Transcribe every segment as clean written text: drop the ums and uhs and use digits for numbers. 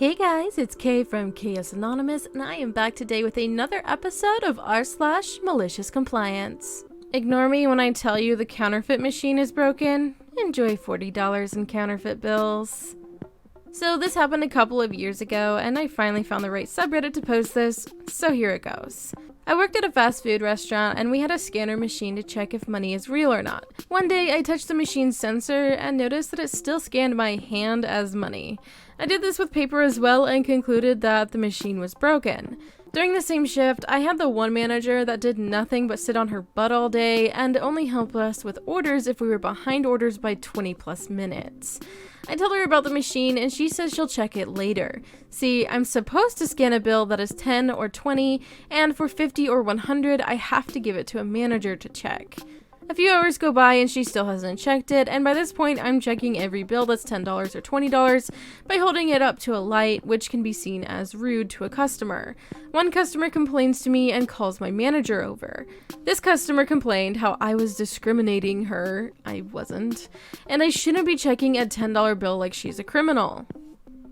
Hey guys, it's Kay from Chaos Anonymous, and I am back today with another episode of r/MaliciousCompliance. Ignore me when I tell you the counterfeit machine is broken. Enjoy $40 in counterfeit bills. So this happened a couple of years ago, and I finally found the right subreddit to post this, so here it goes. I worked at a fast food restaurant, and we had a scanner machine to check if money is real or not. One day, I touched the machine's sensor and noticed that it still scanned my hand as money. I did this with paper as well and concluded that the machine was broken. During the same shift, I had the one manager that did nothing but sit on her butt all day and only help us with orders if we were behind orders by 20 plus minutes. I told her about the machine and she says she'll check it later. See, I'm supposed to scan a bill that is 10 or 20, and for 50 or 100, I have to give it to a manager to check. A few hours go by and she still hasn't checked it, and by this point I'm checking every bill that's $10 or $20 by holding it up to a light, which can be seen as rude to a customer. One customer complains to me and calls my manager over. This customer complained how I was discriminating her. I wasn't. And I shouldn't be checking a $10 bill like she's a criminal.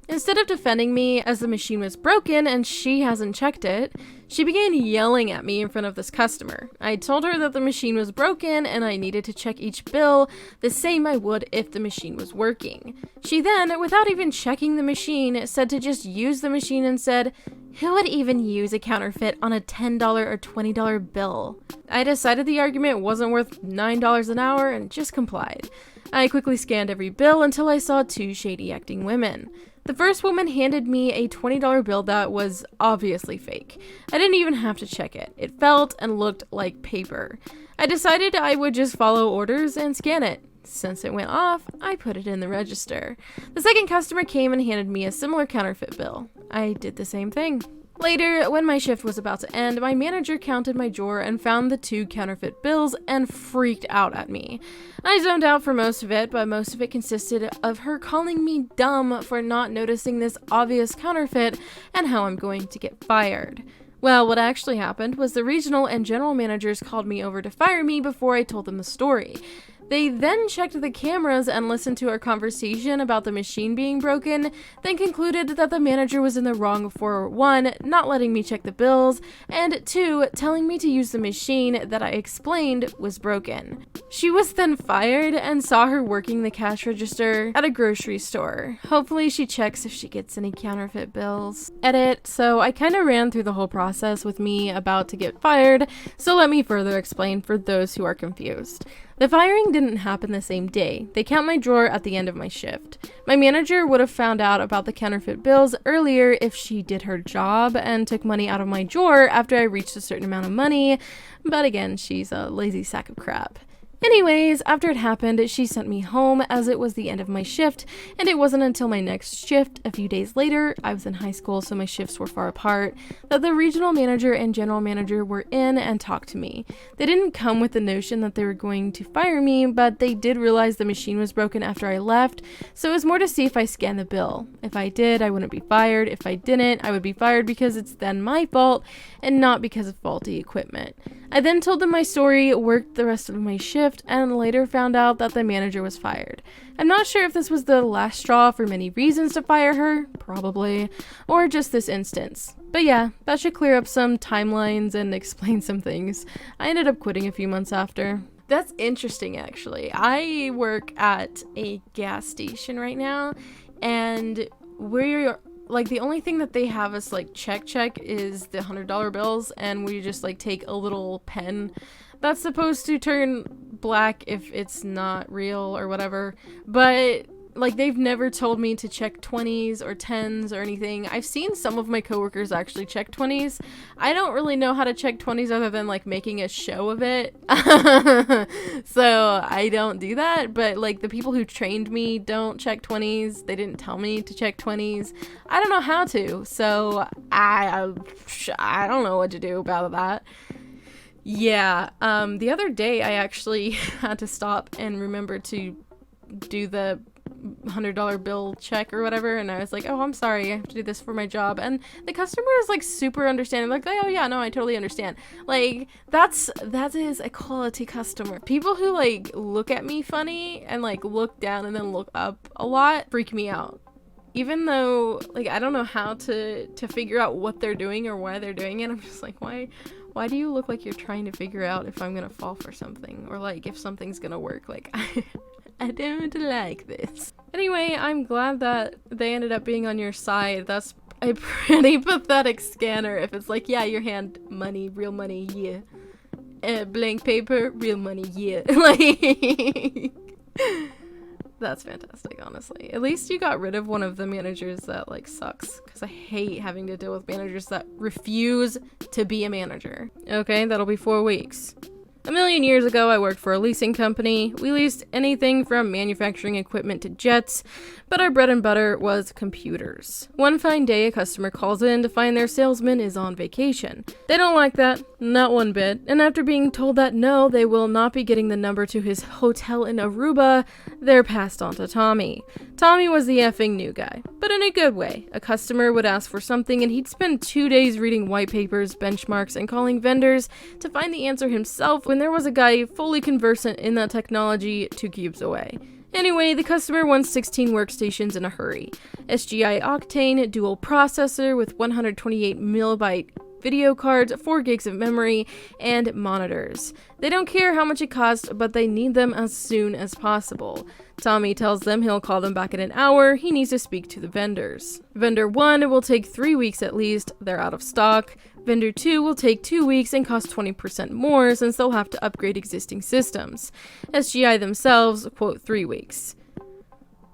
Instead of defending me as the machine was broken and she hasn't checked it, she began yelling at me in front of this customer. I told her that the machine was broken and I needed to check each bill the same I would if the machine was working. She then, without even checking the machine, said to just use the machine and said, "Who would even use a counterfeit on a $10 or $20 bill?" I decided the argument wasn't worth $9 an hour and just complied. I quickly scanned every bill until I saw two shady acting women. The first woman handed me a $20 bill that was obviously fake. I didn't even have to check it. It felt and looked like paper. I decided I would just follow orders and scan it. Since it went off, I put it in the register. The second customer came and handed me a similar counterfeit bill. I did the same thing. Later, when my shift was about to end, my manager counted my drawer and found the two counterfeit bills and freaked out at me. I zoned out for most of it, but most of it consisted of her calling me dumb for not noticing this obvious counterfeit and how I'm going to get fired. Well, what actually happened was the regional and general managers called me over to fire me before I told them the story. They then checked the cameras and listened to our conversation about the machine being broken, then concluded that the manager was in the wrong for 1, not letting me check the bills, and 2, telling me to use the machine that I explained was broken. She was then fired and saw her working the cash register at a grocery store. Hopefully she checks if she gets any counterfeit bills. Edit, so I kind of ran through the whole process with me about to get fired, so let me further explain for those who are confused. The firing didn't happen the same day. They count my drawer at the end of my shift. My manager would have found out about the counterfeit bills earlier if she did her job and took money out of my drawer after I reached a certain amount of money, but again, she's a lazy sack of crap. Anyways, after it happened, she sent me home as it was the end of my shift, and it wasn't until my next shift, a few days later, I was in high school so my shifts were far apart, that the regional manager and general manager were in and talked to me. They didn't come with the notion that they were going to fire me, but they did realize the machine was broken after I left, so it was more to see if I scanned the bill. If I did, I wouldn't be fired. If I didn't, I would be fired because it's then my fault and not because of faulty equipment. I then told them my story, worked the rest of my shift, and later found out that the manager was fired. I'm not sure if this was the last straw for many reasons to fire her, probably, or just this instance. But yeah, that should clear up some timelines and explain some things. I ended up quitting a few months after. That's interesting, actually. I work at a gas station right now, and we're the only thing that they have us check is the $100 bills, and we just take a little pen that's supposed to turn black if it's not real or whatever, but they've never told me to check 20s or 10s or anything. I've seen some of my coworkers actually check 20s. I don't really know how to check 20s other than making a show of it. So I don't do that, but the people who trained me don't check 20s. They didn't tell me to check 20s. I don't know how to, so I don't know what to do about that. Yeah, the other day I actually had to stop and remember to do the $100 bill check or whatever, and I was like, oh, I'm sorry, I have to do this for my job, and the customer is super understanding, oh yeah, no, I totally understand. That is a quality customer. People who look at me funny and look down and then look up a lot freak me out. even though, like, I don't know how to figure out what they're doing or why they're doing it, I'm just like, why do you look like you're trying to figure out if I'm gonna fall for something, or like if something's gonna work? Like, I don't like this. Anyway, I'm glad that they ended up being on your side. That's a pretty pathetic scanner if it's like, yeah, your hand, money, real money, yeah. Blank paper, real money, yeah. Like, that's fantastic, honestly. At least you got rid of one of the managers that, like, sucks. Because I hate having to deal with managers that refuse to be a manager. Okay, that'll be 4 weeks. A million years ago, I worked for a leasing company. We leased anything from manufacturing equipment to jets, but our bread and butter was computers. One fine day, a customer calls in to find their salesman is on vacation. They don't like that, not one bit, and after being told that no, they will not be getting the number to his hotel in Aruba, they're passed on to Tommy. Tommy was the effing new guy, but in a good way. A customer would ask for something and he'd spend 2 days reading white papers, benchmarks, and calling vendors to find the answer himself when there was a guy fully conversant in that technology 2 cubes away. Anyway, the customer wants 16 workstations in a hurry. SGI Octane dual processor with 128 megabyte video cards, 4 gigs of memory, and monitors. They don't care how much it costs, but they need them as soon as possible. Tommy tells them he'll call them back in an hour. He needs to speak to the vendors. Vendor 1 will take 3 weeks at least. They're out of stock. Vendor 2 will take 2 weeks and cost 20% more since they'll have to upgrade existing systems. SGI themselves quote 3 weeks.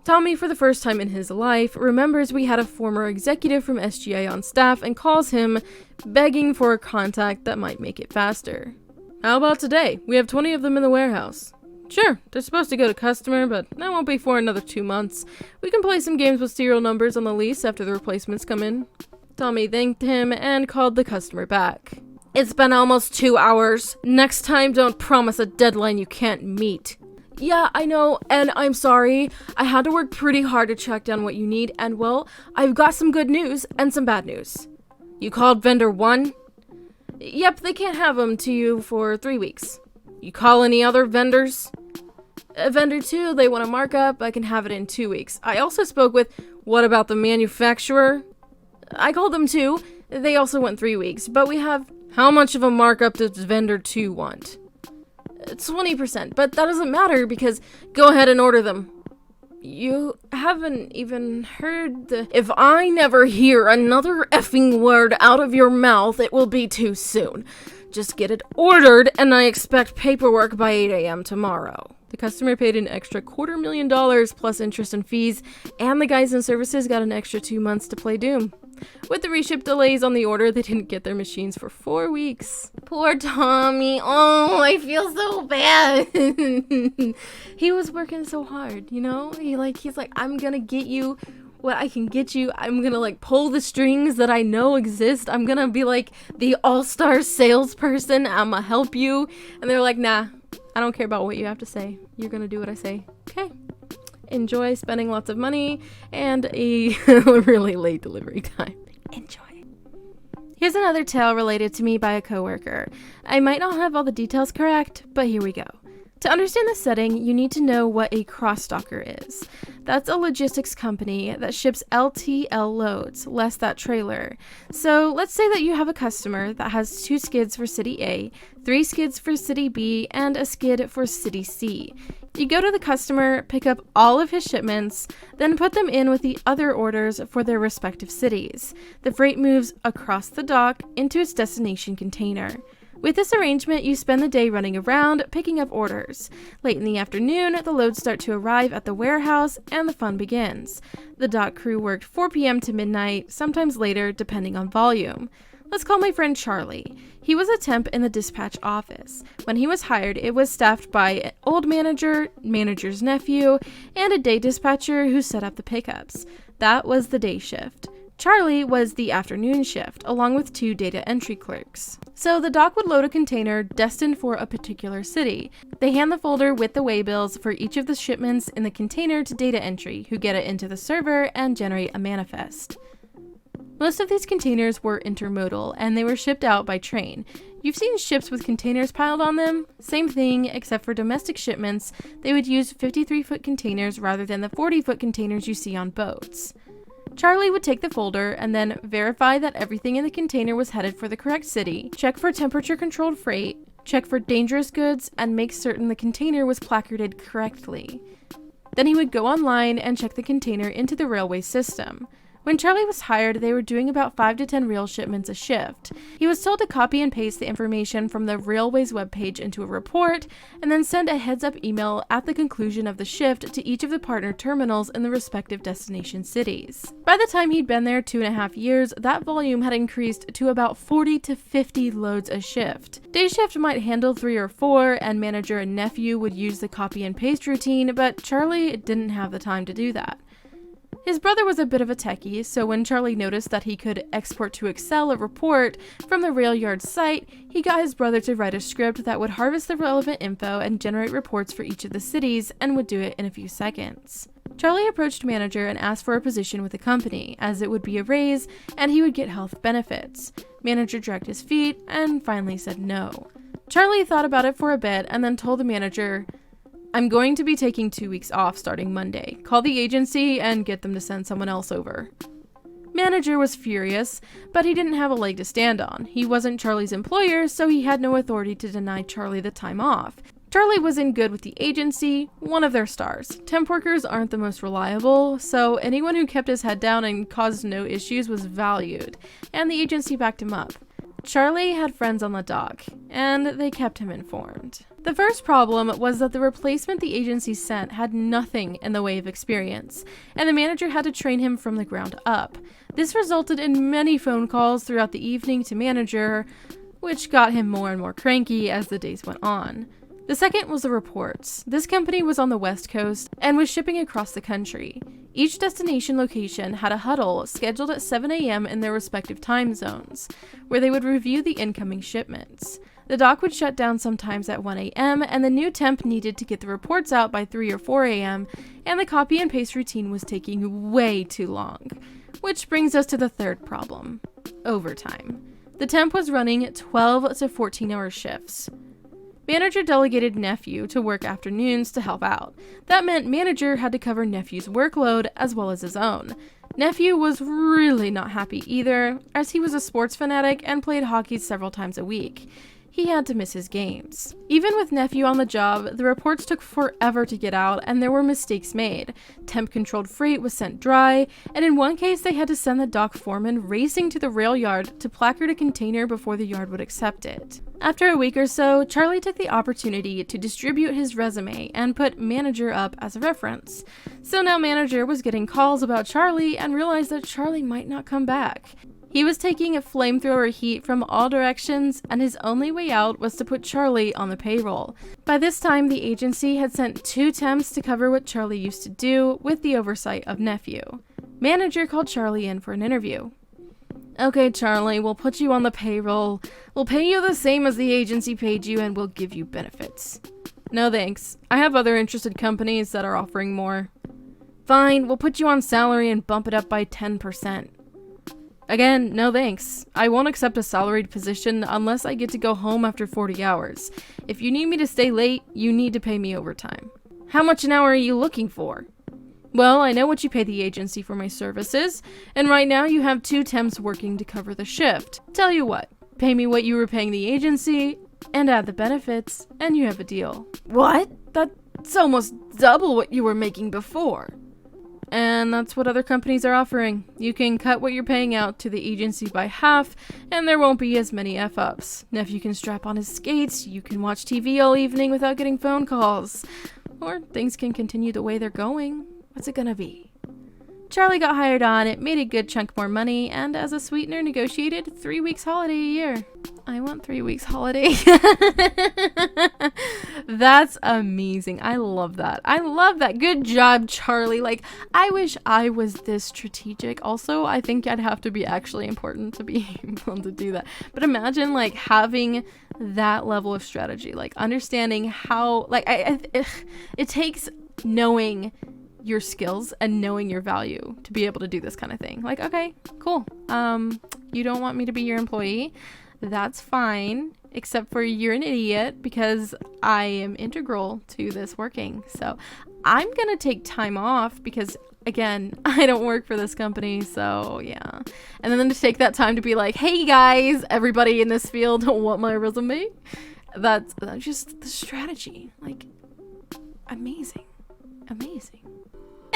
Tommy, for the first time in his life, remembers we had a former executive from SGI on staff and calls him, begging for a contact that might make it faster. How about today? We have 20 of them in the warehouse. Sure, they're supposed to go to customer, but that won't be for another 2 months. We can play some games with serial numbers on the lease after the replacements come in. Tommy thanked him and called the customer back. It's been almost 2 hours. Next time, don't promise a deadline you can't meet. Yeah, I know, and I'm sorry. I had to work pretty hard to track down what you need, and well, I've got some good news and some bad news. You called vendor 1? Yep, they can't have them to you for 3 weeks. You call any other vendors? Vendor 2, they want a markup. I can have it in 2 weeks. I also spoke with, what about the manufacturer? I called them too. They also want 3 weeks, but we have... How much of a markup does vendor 2 want? 20%, but that doesn't matter because go ahead and order them. You haven't even heard the... If I never hear another effing word out of your mouth, it will be too soon. Just get it ordered, and I expect paperwork by 8 a.m. tomorrow. The customer paid an extra $250,000 plus interest and fees, and the guys in services got an extra 2 months to play Doom. With the reship delays on the order, they didn't get their machines for 4 weeks. Poor Tommy. Oh, I feel so bad. He was working so hard, you know? He's like, I'm gonna get you what I can get you. I'm gonna like pull the strings that I know exist. I'm gonna be like the all-star salesperson. I'ma help you. And they're like, nah, I don't care about what you have to say. You're gonna do what I say. Okay. Enjoy spending lots of money and a really late delivery time. Enjoy. Here's another tale related to me by a coworker. I might not have all the details correct, but here we go. To understand the setting, you need to know what a cross-docker is. That's a logistics company that ships LTL loads, less that trailer. So let's say that you have a customer that has 2 skids for city A, 3 skids for city B, and a skid for city C. You go to the customer, pick up all of his shipments, then put them in with the other orders for their respective cities. The freight moves across the dock into its destination container. With this arrangement, you spend the day running around, picking up orders. Late in the afternoon, the loads start to arrive at the warehouse, and the fun begins. The dock crew worked 4 p.m. to midnight, sometimes later, depending on volume. Let's call my friend Charlie. He was a temp in the dispatch office. When he was hired, it was staffed by an old manager, manager's nephew, and a day dispatcher who set up the pickups. That was the day shift. Charlie was the afternoon shift, along with 2 data entry clerks. So the dock would load a container destined for a particular city. They hand the folder with the waybills for each of the shipments in the container to data entry, who get it into the server and generate a manifest. Most of these containers were intermodal, and they were shipped out by train. You've seen ships with containers piled on them? Same thing, except for domestic shipments, they would use 53-foot containers rather than the 40-foot containers you see on boats. Charlie would take the folder and then verify that everything in the container was headed for the correct city, check for temperature-controlled freight, check for dangerous goods, and make certain the container was placarded correctly. Then he would go online and check the container into the railway system. When Charlie was hired, they were doing about 5 to 10 rail shipments a shift. He was told to copy and paste the information from the railway's webpage into a report, and then send a heads-up email at the conclusion of the shift to each of the partner terminals in the respective destination cities. By the time he'd been there 2.5 years, that volume had increased to about 40 to 50 loads a shift. Day shift might handle 3 or 4, and manager and nephew would use the copy and paste routine, but Charlie didn't have the time to do that. His brother was a bit of a techie, so when Charlie noticed that he could export to Excel a report from the rail yard site, he got his brother to write a script that would harvest the relevant info and generate reports for each of the cities, and would do it in a few seconds. Charlie approached manager and asked for a position with the company, as it would be a raise and he would get health benefits. Manager dragged his feet and finally said no. Charlie thought about it for a bit and then told the manager, "I'm going to be taking 2 weeks off starting Monday. Call the agency and get them to send someone else over." Manager was furious, but he didn't have a leg to stand on. He wasn't Charlie's employer, so he had no authority to deny Charlie the time off. Charlie was in good with the agency, one of their stars. Temp workers aren't the most reliable, so anyone who kept his head down and caused no issues was valued, and the agency backed him up. Charlie had friends on the dock, and they kept him informed. The first problem was that the replacement the agency sent had nothing in the way of experience, and the manager had to train him from the ground up. This resulted in many phone calls throughout the evening to manager, which got him more and more cranky as the days went on. The second was the reports. This company was on the West Coast and was shipping across the country. Each destination location had a huddle scheduled at 7 a.m. in their respective time zones, where they would review the incoming shipments. The dock would shut down sometimes at 1 a.m., and the new temp needed to get the reports out by 3 or 4 a.m., and the copy and paste routine was taking way too long. Which brings us to the third problem: overtime. The temp was running 12 to 14-hour shifts. Manager delegated nephew to work afternoons to help out. That meant manager had to cover nephew's workload as well as his own. Nephew was really not happy either, as he was a sports fanatic and played hockey several times a week. He had to miss his games. Even with nephew on the job, the reports took forever to get out and there were mistakes made. Temp-controlled freight was sent dry, and in one case they had to send the dock foreman racing to the rail yard to placard a container before the yard would accept it. After a week or so, Charlie took the opportunity to distribute his resume and put manager up as a reference. So now manager was getting calls about Charlie and realized that Charlie might not come back. He was taking a flamethrower heat from all directions, and his only way out was to put Charlie on the payroll. By this time, the agency had sent 2 temps to cover what Charlie used to do, with the oversight of nephew. Manager called Charlie in for an interview. "Okay, Charlie, we'll put you on the payroll. We'll pay you the same as the agency paid you, and we'll give you benefits." "No thanks. I have other interested companies that are offering more." "Fine, we'll put you on salary and bump it up by 10%. "Again, no thanks. I won't accept a salaried position unless I get to go home after 40 hours. If you need me to stay late, you need to pay me overtime." "How much an hour are you looking for?" "Well, I know what you pay the agency for my services, and right now you have 2 temps working to cover the shift. Tell you what, pay me what you were paying the agency, and add the benefits, and you have a deal." "What? That's almost double what you were making before." "And that's what other companies are offering. You can cut what you're paying out to the agency by half, and there won't be as many F-ups. Nephew can strap on his skates, you can watch TV all evening without getting phone calls. Or things can continue the way they're going. What's it gonna be?" Charlie got hired on, it made a good chunk more money, and as a sweetener negotiated 3 weeks holiday a year. I want 3 weeks holiday. That's amazing. I love that. I love that. Good job, Charlie. Like, I wish I was this strategic. Also, I think I'd have to be actually important to be able to do that. But imagine, like, having that level of strategy, like, understanding how, like, it takes knowing your skills and knowing your value to be able to do this kind of thing. Like, okay, cool. You don't want me to be your employee. That's fine, except for you're an idiot because I am integral to this working. So I'm gonna take time off because again, I don't work for this company, so yeah. And then to take that time to be like, hey guys, everybody in this field don't want my resume. That's just the strategy. Like, amazing.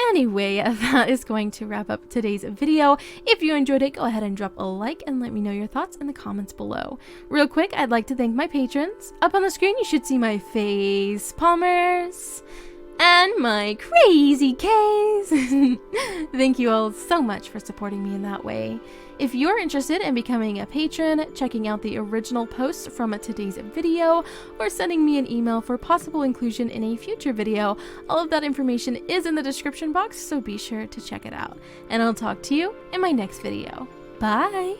Anyway, that is going to wrap up today's video. If you enjoyed it, go ahead and drop a like and let me know your thoughts in the comments below. Real quick, I'd like to thank my patrons. Up on the screen, you should see my face palmers and my crazy case. Thank you all so much for supporting me in that way. If you're interested in becoming a patron, checking out the original posts from today's video, or sending me an email for possible inclusion in a future video, all of that information is in the description box, so be sure to check it out. And I'll talk to you in my next video. Bye!